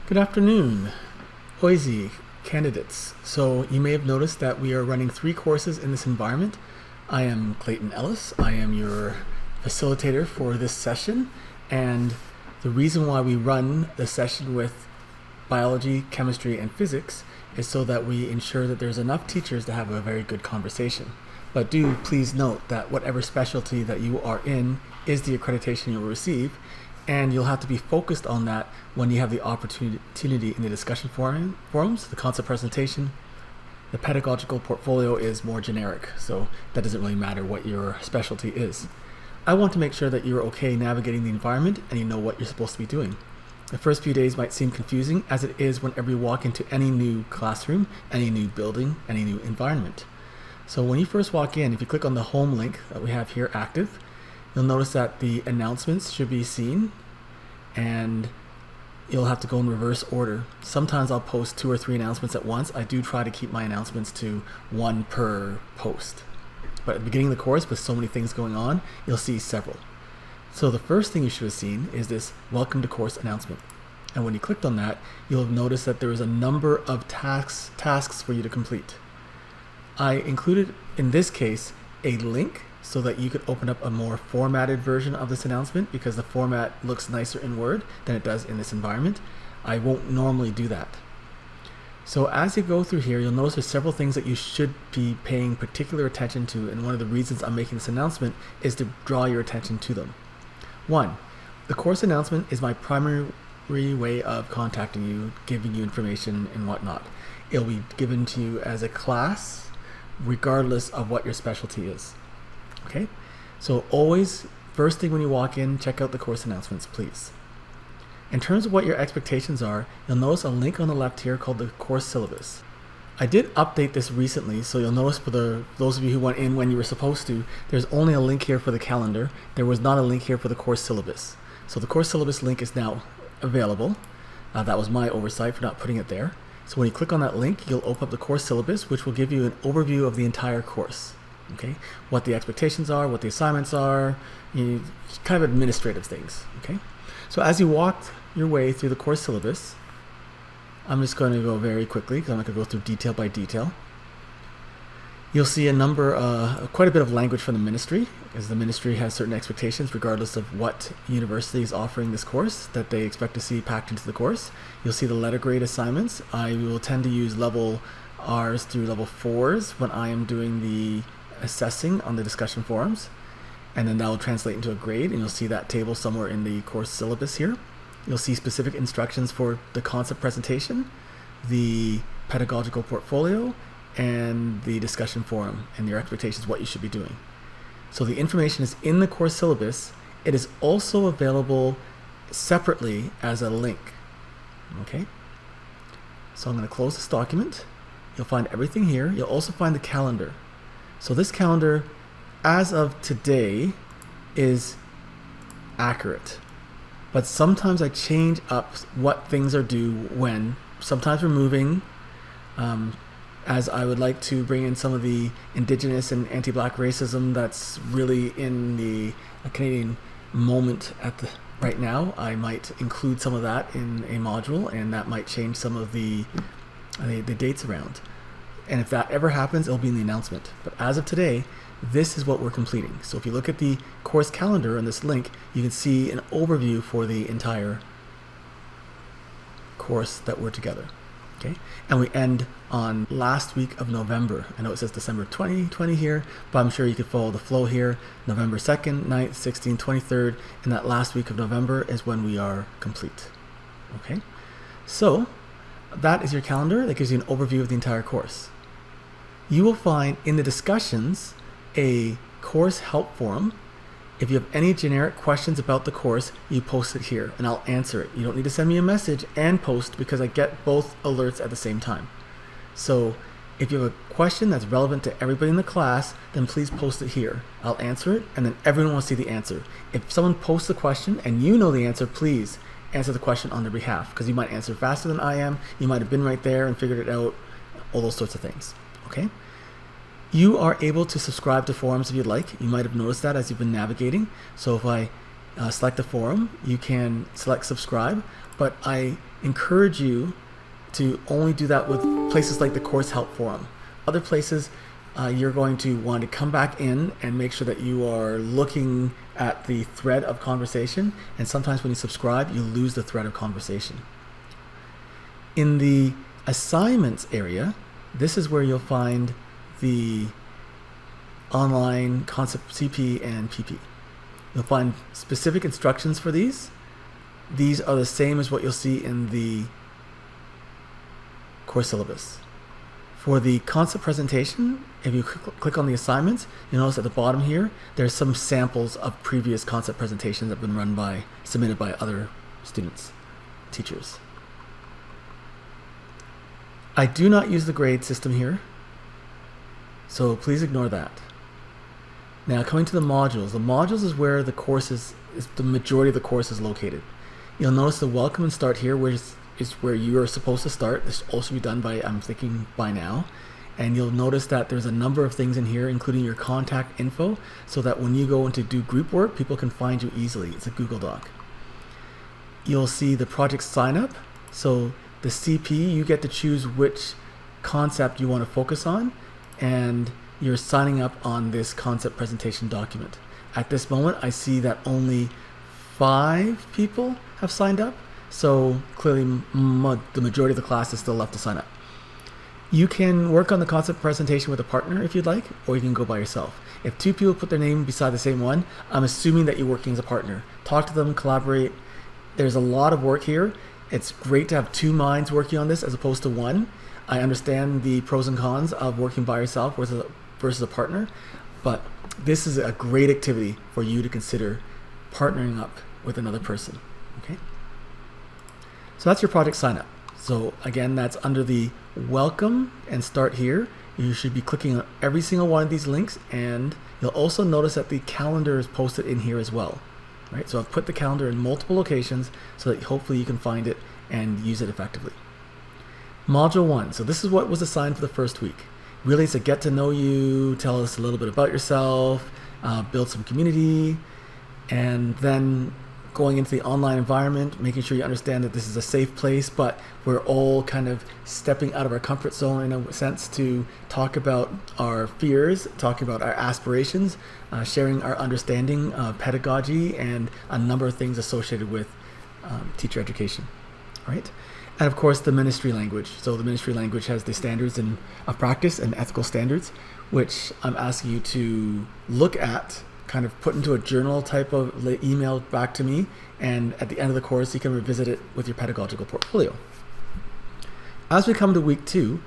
Good afternoon, OISE candidates. So you may have noticed that we are running 3 courses in this environment. I am Clayton Ellis. I am your facilitator for this session, and the reason why we run the session with biology, chemistry, and physics is so that we ensure that there's enough teachers to have a very good conversation. But do please note that whatever specialty that you are in is the accreditation you'll receive, and you'll have to be focused on that when you have the opportunity in the discussion forums. The concept presentation, the pedagogical portfolio is more generic, so that doesn't really matter what your specialty is. I want to make sure that you're okay navigating the environment and you know what you're supposed to be doing. The first few days might seem confusing, as it is whenever you walk into any new classroom, any new building, any new environment. So when you first walk in, if you click on the home link that we have here active, you'll notice that the announcements should be seen, and you'll have to go in reverse order. Sometimes I'll post 2 or 3 announcements at once. I do try to keep my announcements to 1 per post. But at the beginning of the course, with so many things going on, you'll see several. So the first thing you should have seen is this welcome to course announcement. And when you clicked on that, you'll have noticed that there is a number of tasks for you to complete. I included, in this case, a link so that you could open up a more formatted version of this announcement, because the format looks nicer in Word than it does in this environment. I won't normally do that. So as you go through here, you'll notice there's several things that you should be paying particular attention to, and one of the reasons I'm making this announcement is to draw your attention to them. 1, the course announcement is my primary way of contacting you, giving you information and whatnot. It'll be given to you as a class, regardless of what your specialty is. Okay, so always, first thing when you walk in, check out the course announcements, please. In terms of what your expectations are, you'll notice a link on the left here called the course syllabus. I did update this recently, so you'll notice for those of you who went in when you were supposed to, there's only a link here for the calendar. There was not a link here for the course syllabus. So the course syllabus link is now available. That was my oversight for not putting it there. So when you click on that link, you'll open up the course syllabus, which will give you an overview of the entire course. Okay, what the expectations are, what the assignments are, kind of administrative things. Okay, so as you walk your way through the course syllabus, I'm just going to go very quickly because I'm not going to go through detail by detail. You'll see quite a bit of language from the ministry, as the ministry has certain expectations regardless of what university is offering this course that they expect to see packed into the course. You'll see the letter grade assignments. I will tend to use level R's through level 4s when I am doing the assessing on the discussion forums, and then that will translate into a grade, and you'll see that table somewhere in the course syllabus here. You'll see specific instructions for the concept presentation, the pedagogical portfolio, and the discussion forum, and your expectations, what you should be doing. So the information is in the course syllabus. It is also available separately as a link. Okay, so I'm going to close this document. You'll find everything here. You'll also find the calendar. So this calendar, as of today, is accurate. But sometimes I change up what things are due when. Sometimes we're moving, as I would like to bring in some of the Indigenous and anti-Black racism that's really in the Canadian moment right now. I might include some of that in a module, and that might change some of the dates around. And if that ever happens, it'll be in the announcement. But as of today, this is what we're completing. So if you look at the course calendar on this link, you can see an overview for the entire course that we're together. Okay, and we end on last week of November. I know it says December 2020 here, but I'm sure you could follow the flow here. November 2nd, 9th, 16th, 23rd, and that last week of November is when we are complete. Okay, so that is your calendar. That gives you an overview of the entire course. You will find in the discussions a course help forum. If you have any generic questions about the course, you post it here and I'll answer it. You don't need to send me a message and post, because I get both alerts at the same time. So if you have a question that's relevant to everybody in the class, then please post it here. I'll answer it, and then everyone will see the answer. If someone posts a question and you know the answer, please answer the question on their behalf, because you might answer faster than I am. You might have been right there and figured it out, all those sorts of things. Okay? You are able to subscribe to forums if you'd like. You might have noticed that as you've been navigating. So if I select the forum. You can select subscribe, but I encourage you to only do that with places like the course help forum. Other places, you're going to want to come back in and make sure that you are looking at the thread of conversation. And sometimes when you subscribe, you lose the thread of conversation. In the assignments area, this is where you'll find the online concept CP and PP. You'll find specific instructions for these. These are the same as what you'll see in the course syllabus. For the concept presentation, if you click on the assignments, you'll notice at the bottom here, there's some samples of previous concept presentations that have been submitted by other students, teachers. I do not use the grade system here, so please ignore that. Now coming to the modules is where the courses, the majority of the course is located. You'll notice the welcome and start here, which is where you are supposed to start. This will also be done by, I'm thinking, by now. And you'll notice that there's a number of things in here, including your contact info, so that when you go in to do group work, people can find you easily. It's a Google Doc. You'll see the project sign up. So the CP, you get to choose which concept you want to focus on, and you're signing up on this concept presentation document. At this moment, I see that only 5 people have signed up. So clearly the majority of the class is still left to sign up. You can work on the concept presentation with a partner if you'd like, or you can go by yourself. If 2 people put their name beside the same one, I'm assuming that you're working as a partner. Talk to them, collaborate. There's a lot of work here. It's great to have 2 minds working on this as opposed to 1. I understand the pros and cons of working by yourself versus a partner, but this is a great activity for you to consider partnering up with another person. Okay? So that's your project sign up. So again, that's under the welcome and start here. You should be clicking on every single one of these links, and you'll also notice that the calendar is posted in here as well. Right? So I've put the calendar in multiple locations so that hopefully you can find it and use it effectively. Module 1. So this is what was assigned for the first week. Really, it's a get to know you, tell us a little bit about yourself, build some community, and then going into the online environment, making sure you understand that this is a safe place, but we're all kind of stepping out of our comfort zone in a sense to talk about our fears, talking about our aspirations, sharing our understanding of pedagogy and a number of things associated with teacher education, right? And of course, the ministry language. So the ministry language has the standards of practice and ethical standards, which I'm asking you to look at, kind of put into a journal type of email back to me, and at the end of the course you can revisit it with your pedagogical portfolio. As we come to week 2,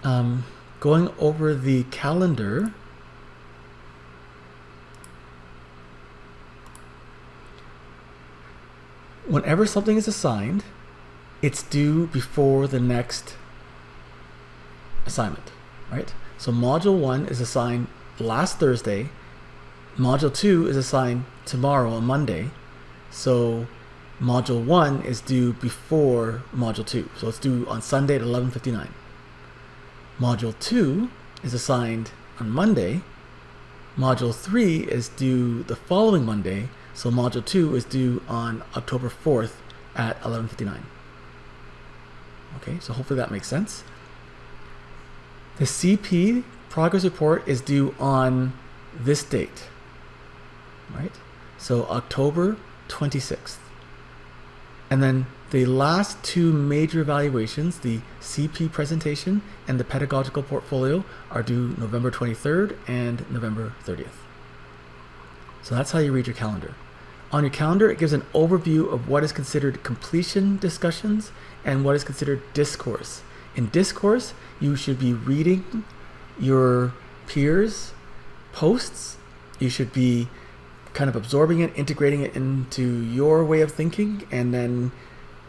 going over the calendar, whenever something is assigned, it's due before the next assignment, right? So module 1 is assigned last Thursday. Module 2 is assigned tomorrow on Monday. So module 1 is due before module 2. So it's due on Sunday at 11:59. Module 2 is assigned on Monday. Module 3 is due the following Monday. So module 2 is due on October 4th at 11:59. Okay, so hopefully that makes sense. The CP progress report is due on this date, right? So October 26th. And then the last 2 major evaluations, the CP presentation and the pedagogical portfolio, are due November 23rd and November 30th. So that's how you read your calendar. On your calendar, it gives an overview of what is considered completion discussions and what is considered discourse. In discourse, you should be reading your peers' posts. You should be kind of absorbing it, integrating it into your way of thinking, and then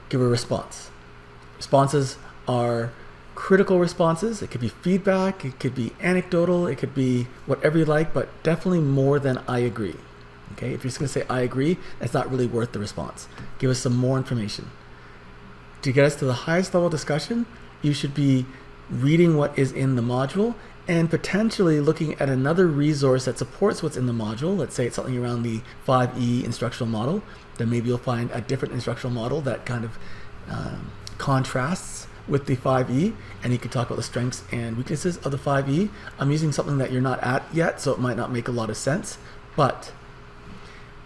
give a response. Responses are critical responses. It could be feedback, it could be anecdotal, it could be whatever you like, but definitely more than I agree. Okay, if you're just going to say I agree, that's not really worth the response. Give us some more information. To get us to the highest level discussion, you should be reading what is in the module and potentially looking at another resource that supports what's in the module. Let's say it's something around the 5E instructional model. Then maybe you'll find a different instructional model that kind of contrasts with the 5E, and you can talk about the strengths and weaknesses of the 5E. I'm using something that you're not at yet, so it might not make a lot of sense, but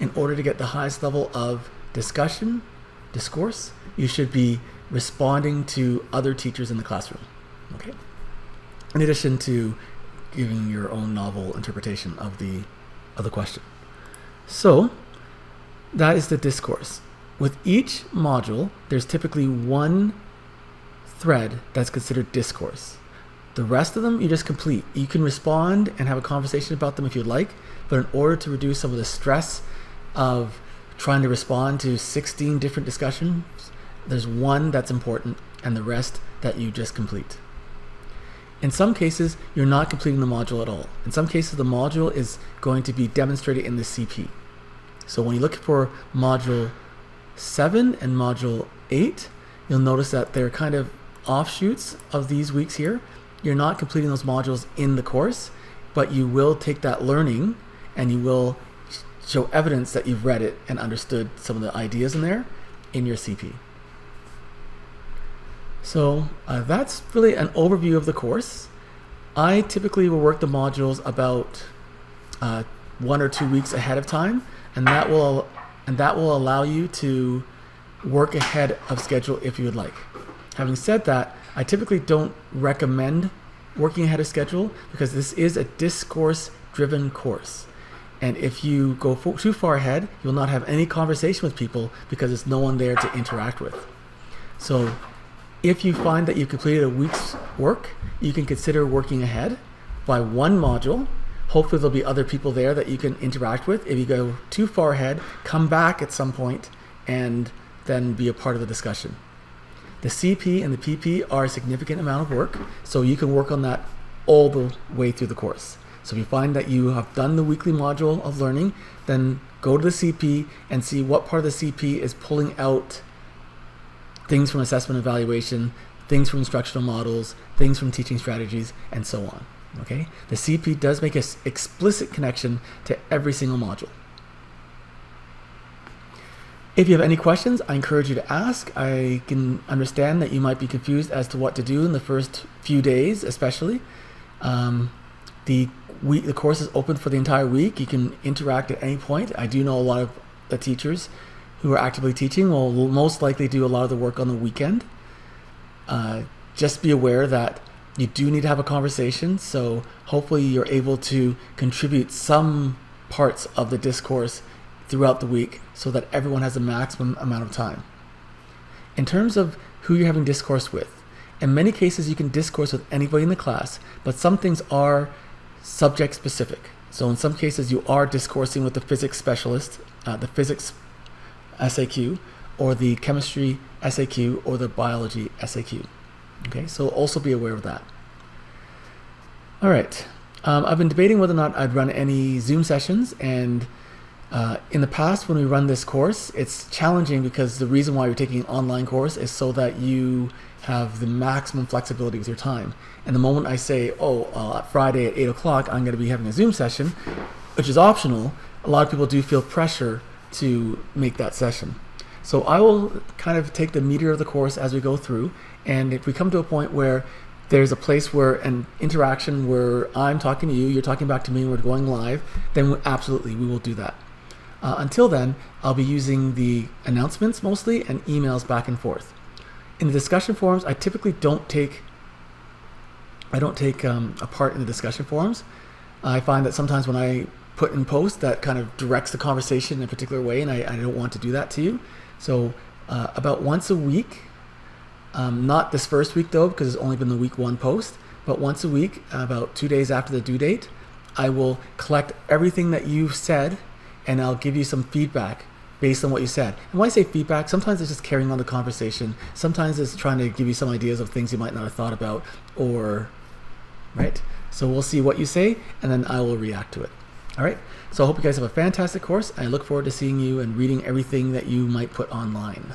in order to get the highest level of discourse, you should be responding to other teachers in the classroom, okay? In addition to giving your own novel interpretation of the question. So that is the discourse. With each module, there's typically one thread that's considered discourse. The rest of them you just complete. You can respond and have a conversation about them if you'd like, but in order to reduce some of the stress of trying to respond to 16 different discussions, there's one that's important and the rest that you just complete. In some cases, you're not completing the module at all. In some cases, the module is going to be demonstrated in the CP. So when you look for module 7 and module 8, you'll notice that they're kind of offshoots of these weeks here. You're not completing those modules in the course, but you will take that learning and you will show evidence that you've read it and understood some of the ideas in there in your CP. So that's really an overview of the course. I typically will work the modules about 1 or 2 weeks ahead of time, and that will allow you to work ahead of schedule if you would like. Having said that, I typically don't recommend working ahead of schedule because this is a discourse-driven course. And if you go too far ahead, you'll not have any conversation with people because there's no one there to interact with. So if you find that you've completed a week's work, you can consider working ahead by one module. Hopefully there'll be other people there that you can interact with. If you go too far ahead, come back at some point and then be a part of the discussion. The CP and the PP are a significant amount of work, so you can work on that all the way through the course. So if you find that you have done the weekly module of learning, then go to the CP and see what part of the CP is pulling out things from assessment and evaluation, things from instructional models, things from teaching strategies, and so on. Okay? The CP does make an explicit connection to every single module. If you have any questions, I encourage you to ask. I can understand that you might be confused as to what to do in the first few days, especially. The course is open for the entire week. You can interact at any point. I do know a lot of the teachers who are actively teaching will most likely do a lot of the work on the weekend. Just be aware that you do need to have a conversation, so hopefully you're able to contribute some parts of the discourse throughout the week so that everyone has a maximum amount of time. In terms of who you're having discourse with, in many cases you can discourse with anybody in the class, but some things are subject specific. So in some cases you are discoursing with the physics specialist, the physics SAQ, or the chemistry SAQ, or the biology SAQ. Okay, so also be aware of that. All right, I've been debating whether or not I'd run any Zoom sessions, and in the past when we run this course, it's challenging because the reason why you're taking an online course is so that you have the maximum flexibility with your time. And the moment I say, Friday at 8 o'clock, I'm going to be having a Zoom session, which is optional, a lot of people do feel pressure to make that session. So I will kind of take the meter of the course as we go through, and if we come to a point where there's a place where an interaction where I'm talking to you, you're talking back to me, we're going live, then absolutely we will do that. Until then, I'll be using the announcements mostly and emails back and forth. In the discussion forums, I typically don't take a part in the discussion forums. I find that sometimes when I put in post, that kind of directs the conversation in a particular way, and I don't want to do that to you. So about once a week, not this first week though, because it's only been the week 1 post, but once a week, about 2 days after the due date, I will collect everything that you've said and I'll give you some feedback based on what you said. And when I say feedback, sometimes it's just carrying on the conversation. Sometimes it's trying to give you some ideas of things you might not have thought about, or, right? So we'll see what you say, and then I will react to it. All right, so I hope you guys have a fantastic course. I look forward to seeing you and reading everything that you might put online.